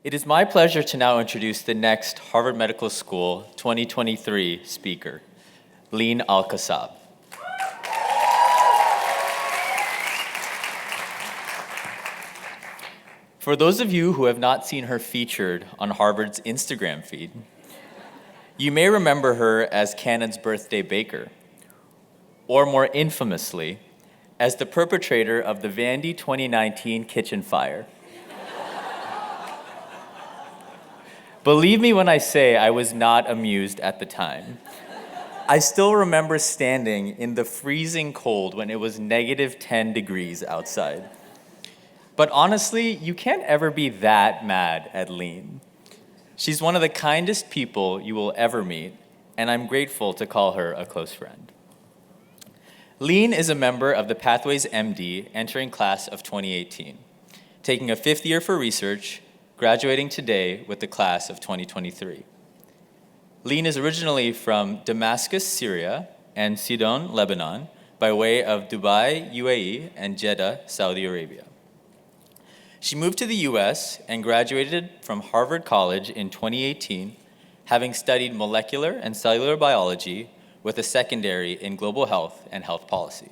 It is my pleasure to now introduce the next Harvard Medical School 2023 speaker, Leen Kassab. For those of you who have not seen her featured on Harvard's Instagram feed, you may remember her as Cannon's birthday baker, or more infamously, as the perpetrator of the Vandy 2019 kitchen fire. Believe me when I say I was not amused at the time. I still remember standing in the freezing cold when it was negative 10 degrees outside. But honestly, you can't ever be that mad at Leen. She's one of the kindest people you will ever meet, and I'm grateful to call her a close friend. Leen is a member of the Pathways MD entering class of 2018, taking a fifth year for research, graduating today with the class of 2023. Leen is originally from Damascus, Syria, and Sidon, Lebanon, by way of Dubai, UAE, and Jeddah, Saudi Arabia. She moved to the US and graduated from Harvard College in 2018, having studied molecular and cellular biology with a secondary in global health and health policy.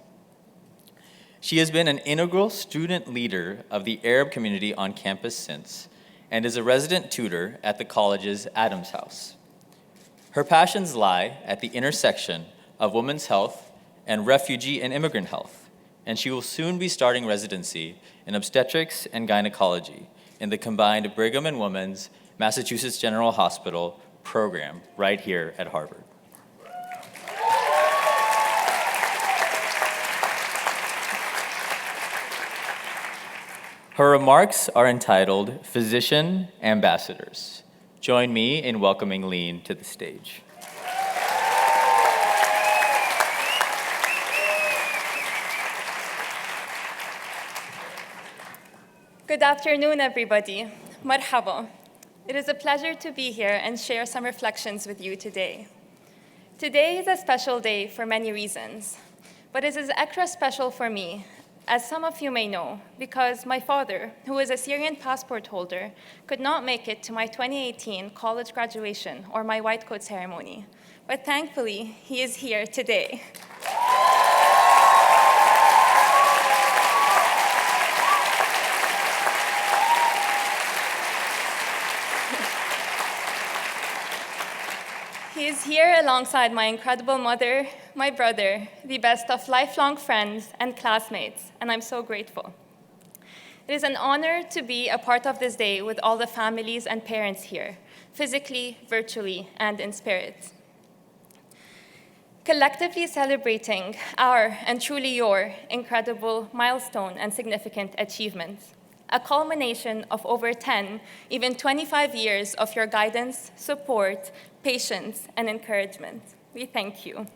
She has been an integral student leader of the Arab community on campus since, and is a resident tutor at the college's Adams House. Her passions lie at the intersection of women's health and refugee and immigrant health, and she will soon be starting residency in obstetrics and gynecology in the combined Brigham and Women's Massachusetts General Hospital program right here at Harvard. Her remarks are entitled Physician Ambassadors. Join me in welcoming Leen to the stage. Good afternoon, everybody. Marhaba. It is a pleasure to be here and share some reflections with you today. Today is a special day for many reasons, but it is extra special for me, as some of you may know, because my father, who is a Syrian passport holder, could not make it to my 2018 college graduation or my white coat ceremony. But thankfully, he is here today. He is here alongside my incredible mother, my brother, the best of lifelong friends and classmates, and I'm so grateful. It is an honor to be a part of this day with all the families and parents here, physically, virtually, and in spirit. Collectively celebrating our, and truly your, incredible milestone and significant achievements. A culmination of over 10, even 25 years of your guidance, support, patience, and encouragement. We thank you.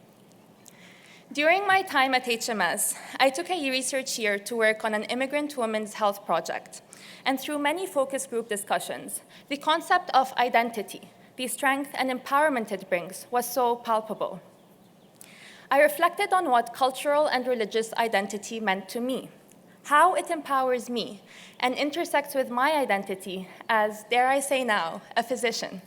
During my time at HMS, I took a research year to work on an immigrant women's health project. And through many focus group discussions, the concept of identity, the strength and empowerment it brings, was so palpable. I reflected on what cultural and religious identity meant to me, how it empowers me, and intersects with my identity as, dare I say now, a physician.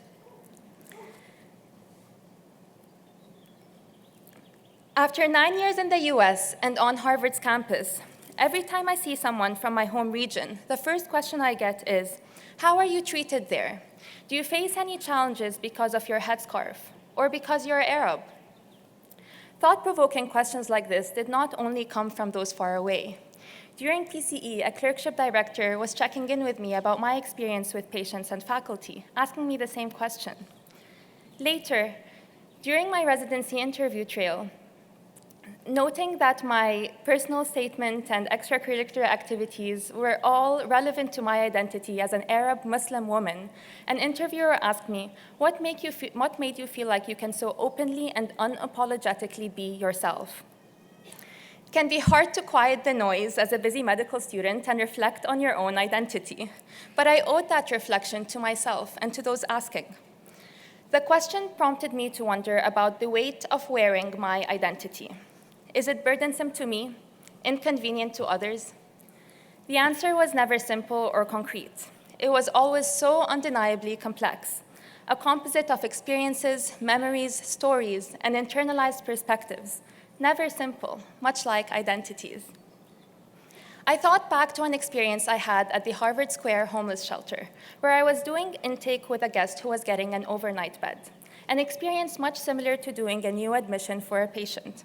After 9 years in the US and on Harvard's campus, every time I see someone from my home region, the first question I get is, how are you treated there? Do you face any challenges because of your headscarf or because you're Arab? Thought-provoking questions like this did not only come from those far away. During PCE, a clerkship director was checking in with me about my experience with patients and faculty, asking me the same question. Later, during my residency interview trail, noting that my personal statement and extracurricular activities were all relevant to my identity as an Arab Muslim woman, an interviewer asked me, what made you feel like you can so openly and unapologetically be yourself? It can be hard to quiet the noise as a busy medical student and reflect on your own identity, but I owed that reflection to myself and to those asking. The question prompted me to wonder about the weight of wearing my identity. Is it burdensome to me, inconvenient to others? The answer was never simple or concrete. it was always so undeniably complex, a composite of experiences, memories, stories, and internalized perspectives, never simple, much like identities. I thought back to an experience I had at the Harvard Square homeless shelter, where I was doing intake with a guest who was getting an overnight bed, an experience much similar to doing a new admission for a patient.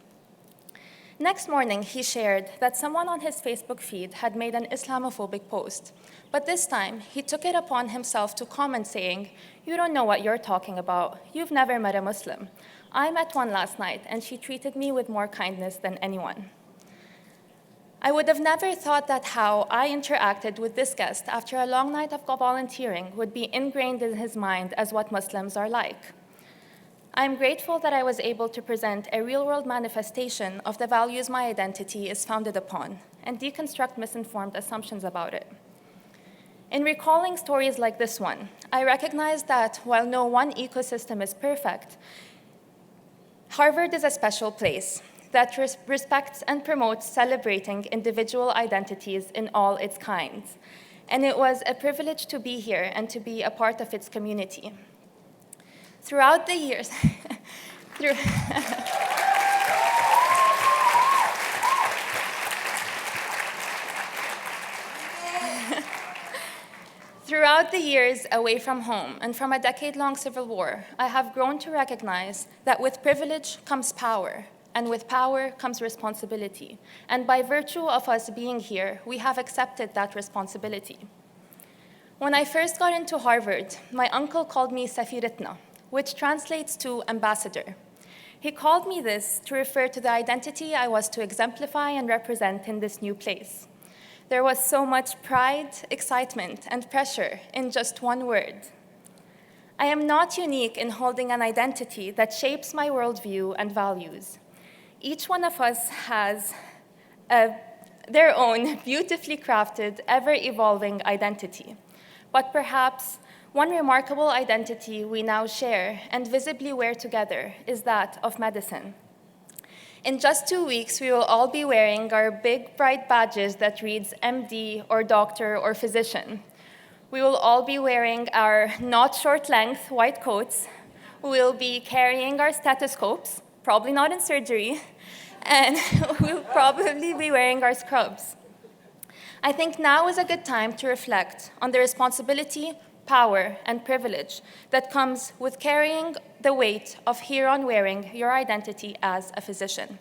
Next morning, he shared that someone on his Facebook feed had made an Islamophobic post, but this time, he took it upon himself to comment saying, "You don't know what you're talking about. You've never met a Muslim. I met one last night, and she treated me with more kindness than anyone." I would have never thought that how I interacted with this guest after a long night of volunteering would be ingrained in his mind as what Muslims are like. I am grateful that I was able to present a real-world manifestation of the values my identity is founded upon and deconstruct misinformed assumptions about it. In recalling stories like this one, I recognize that while no one ecosystem is perfect, Harvard is a special place that respects and promotes celebrating individual identities in all its kinds. And it was a privilege to be here and to be a part of its community. Throughout the years, Throughout the years away from home and from a decade-long civil war, I have grown to recognize that with privilege comes power, and with power comes responsibility. And by virtue of us being here, we have accepted that responsibility. When I first got into Harvard, my uncle called me Safiratna, which translates to ambassador. He called me this to refer to the identity I was to exemplify and represent in this new place. There was so much pride, excitement, and pressure in just one word. I am not unique in holding an identity that shapes my worldview and values. Each one of us has their own beautifully crafted, ever-evolving identity. But perhaps one remarkable identity we now share and visibly wear together is that of medicine. In just 2 weeks, we will all be wearing our big, bright badges that reads MD or doctor or physician. We will all be wearing our not short-length white coats. We will be carrying our stethoscopes, probably not in surgery, and we'll probably be wearing our scrubs. I think now is a good time to reflect on the responsibility, power, and privilege that comes with carrying the weight of hereon wearing your identity as a physician.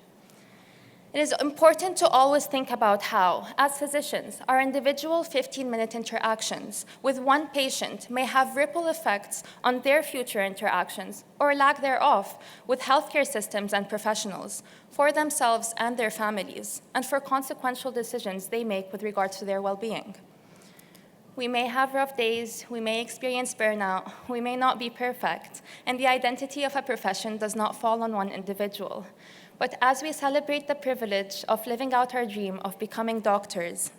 It is important to always think about how, as physicians, our individual 15-minute interactions with one patient may have ripple effects on their future interactions, or lack thereof, with healthcare systems and professionals, for themselves and their families, and for consequential decisions they make with regards to their well-being. We may have rough days, we may experience burnout, we may not be perfect, and the identity of a profession does not fall on one individual. But as we celebrate the privilege of living out our dream of becoming doctors,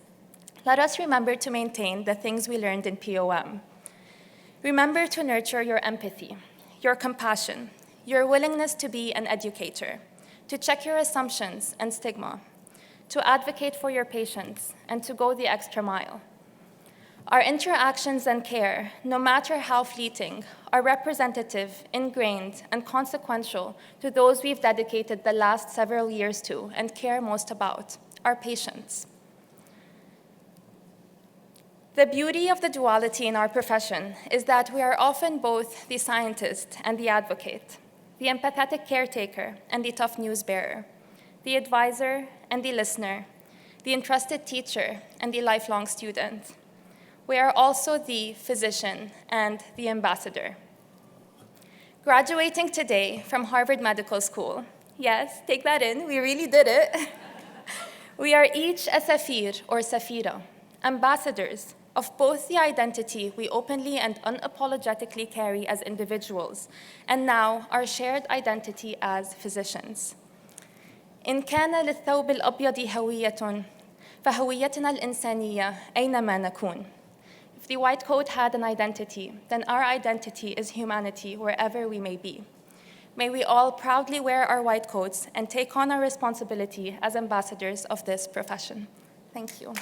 let us remember to maintain the things we learned in POM. Remember to nurture your empathy, your compassion, your willingness to be an educator, to check your assumptions and stigma, to advocate for your patients, and to go the extra mile. Our interactions and care, no matter how fleeting, are representative, ingrained, and consequential to those we've dedicated the last several years to and care most about, our patients. The beauty of the duality in our profession is that we are often both the scientist and the advocate, the empathetic caretaker and the tough news bearer, the advisor and the listener, the entrusted teacher and the lifelong student. We are also the physician and the ambassador. Graduating today from Harvard Medical School, yes, take that in, we really did it. We are each a Safir or Safira, ambassadors of both the identity we openly and unapologetically carry as individuals, and now our shared identity as physicians. إن كان للثوب الأبيض هوية فهويتنا الإنسانية أينما نكون. If the white coat had an identity, then our identity is humanity wherever we may be. May we all proudly wear our white coats and take on our responsibility as ambassadors of this profession. Thank you.